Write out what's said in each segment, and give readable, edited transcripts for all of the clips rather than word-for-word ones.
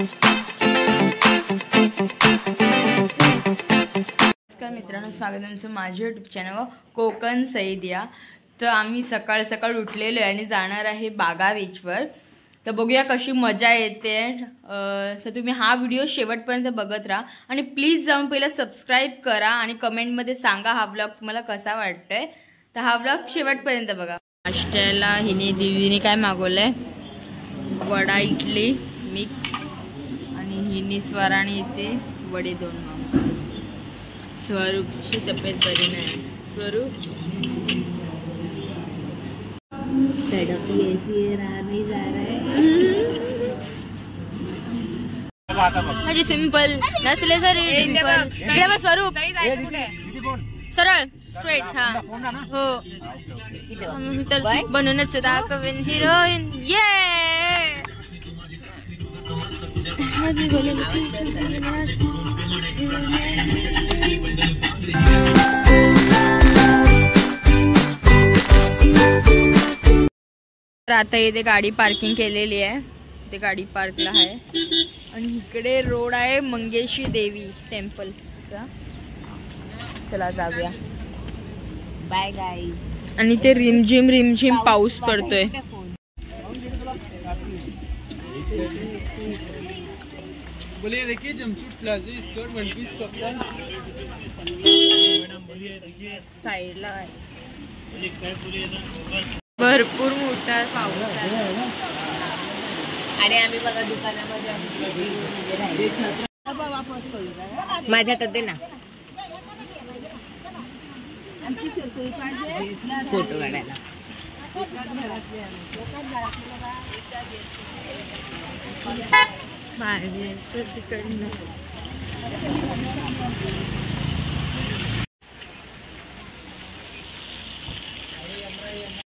नमस्कार मित्रांनो, स्वागत आहे तुमचं माझ्या यूट्यूब चॅनलवर कोकण सैदिया। तर आम्ही सकाळ सकाळ उठलेलो आहे आणि जाणार आहे बागा बीचवर। तर बघूया कशी मजा येते। तर तुम्ही हा व्हिडिओ शेवटपर्यंत बघत राहा आणि प्लीज जाऊन पहिला सबस्क्राइब करा आणि कमेंटमध्ये सांगा हा व्लॉग तुम्हाला कसा वाटतोय। तर हा व्लॉग शेवटपर्यंत बघा। नाश्त्याला दीदीने काय मागवलंय, वडा इडली मिक्स आणि हिनी स्वराने इथे वडे 2 मागवले। स्वरूपची तब्येत बरी नाही। स्वरूप माझी सिंपल नसले सर स्वरूप सरळ स्ट्रेट। हा हो तर बनूनच दाखवेन हिरोईन। ये तर आता इथे गाडी पार्किंग केलेली आहे। इथे गाडी पार्कला आहे आणि इकडे रोड आहे मंगेशी देवी टेम्पलचा। चला जाऊया। Bye guys. आणि ते रिमझिम पाऊस पडतोय। बोलिए, देखिए जमशेद प्लाजा स्टोर 1 पीस कपड़ा साइडला आहे। भरपूर मोठा पाऊस आहे आणि आम्ही बघा दुकानामध्ये माझ्या हातात दे ना फोटो काढायला।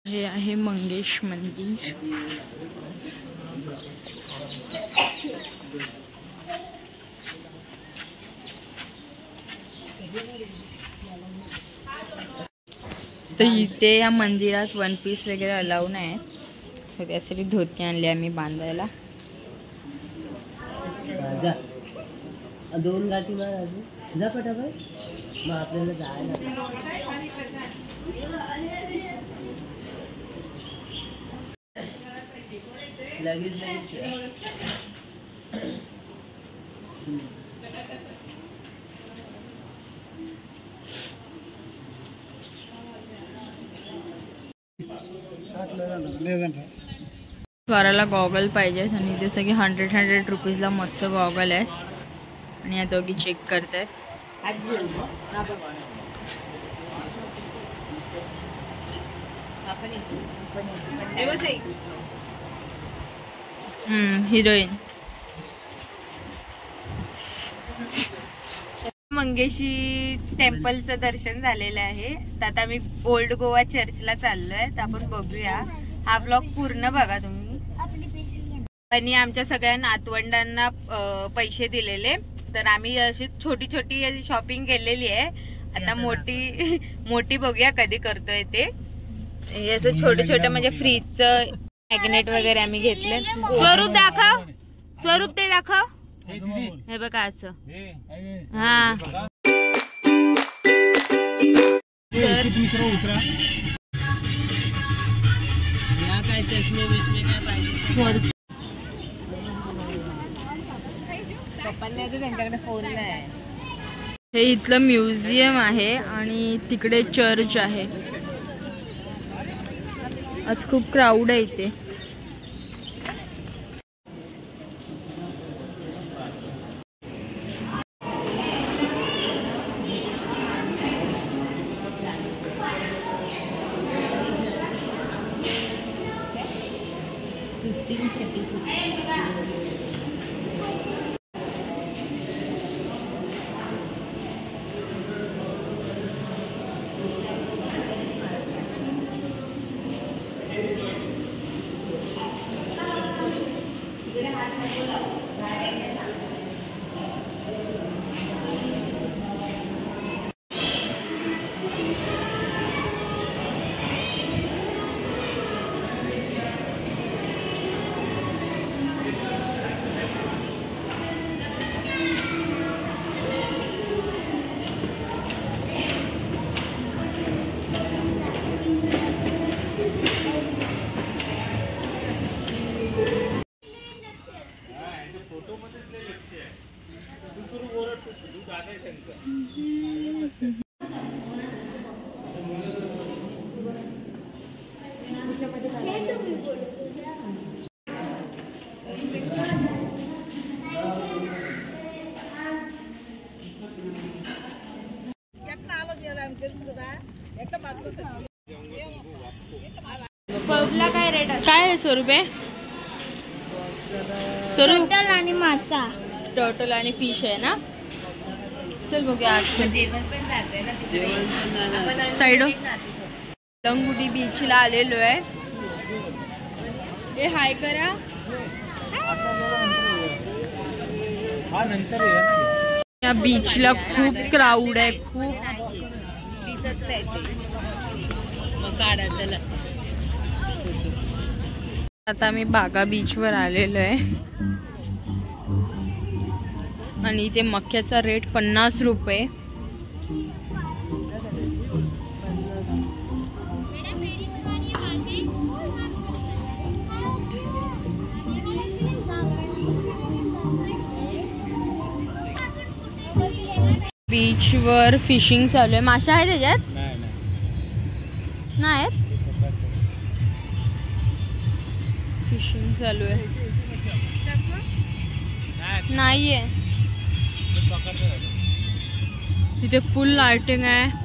हे आहे मंगेश मंदिर। तर इथे या मंदिरात 1 पीस वगैरे अलाउ नाही, तर त्यासाठी धोती आणली आम्ही बांधायला। 2 गाठी मार जा पटापट, मग आपल्याला जायला लगेच स्वराला गॉगल पाहिजेत आणि ते सगळे 100 रुपीजला मस्त गॉगल आहेत आणि या दोघी चेक करतायत। हिरोईन मंगेशी टेम्पलचं दर्शन झालेलं आहे। तर आता मी ओल्ड गोवा चर्चला चाललोय। तर आपण बघूया, हा ब्लॉग पूर्ण बघा तुम्ही। आणि आमच्या सगळ्या नातवंडांना पैसे दिलेले, तर आम्ही अशी छोटी छोटी शॉपिंग केलेली आहे। आता मोठी बघूया कधी करतोय ते। असं छोटे छोटे म्हणजे फ्रीजचं मॅग्नेट वगैरे आम्ही घेतले। स्वरूप दाखव, स्वरूप ते दाखव। हे बघा असं। हा काय चष्मे बिष्मे काय पाहिजे पप्पांना त्यांच्याकडे फोन नाही। हे इथलं म्युझियम आहे आणि तिकडे चर्च आहे। आज खूप क्राऊड आहे इथे। काय रेट आहे? काय आहे 100 रुपये? टोटल आणि मासा, टोटल आणि फिश आहे ना. चल बघूया आजचं जेवण पण जाते ना साईड. लंगुटी बीचला आलेलो आहे. ए हाय करा. या बीचला खूप क्राऊड आहे, खूप. आता आम्ही बागा बीचवर आलेलो आहे आणि इथे मक्याचा रेट 50 रुपये. बीचवर फिशिंग चालू आहे. मासे आहेत त्याच्यात? नाही आहेत. फिशिंग चालू आहे. नाहीये. तिथे फुल लाइटिंग आहे.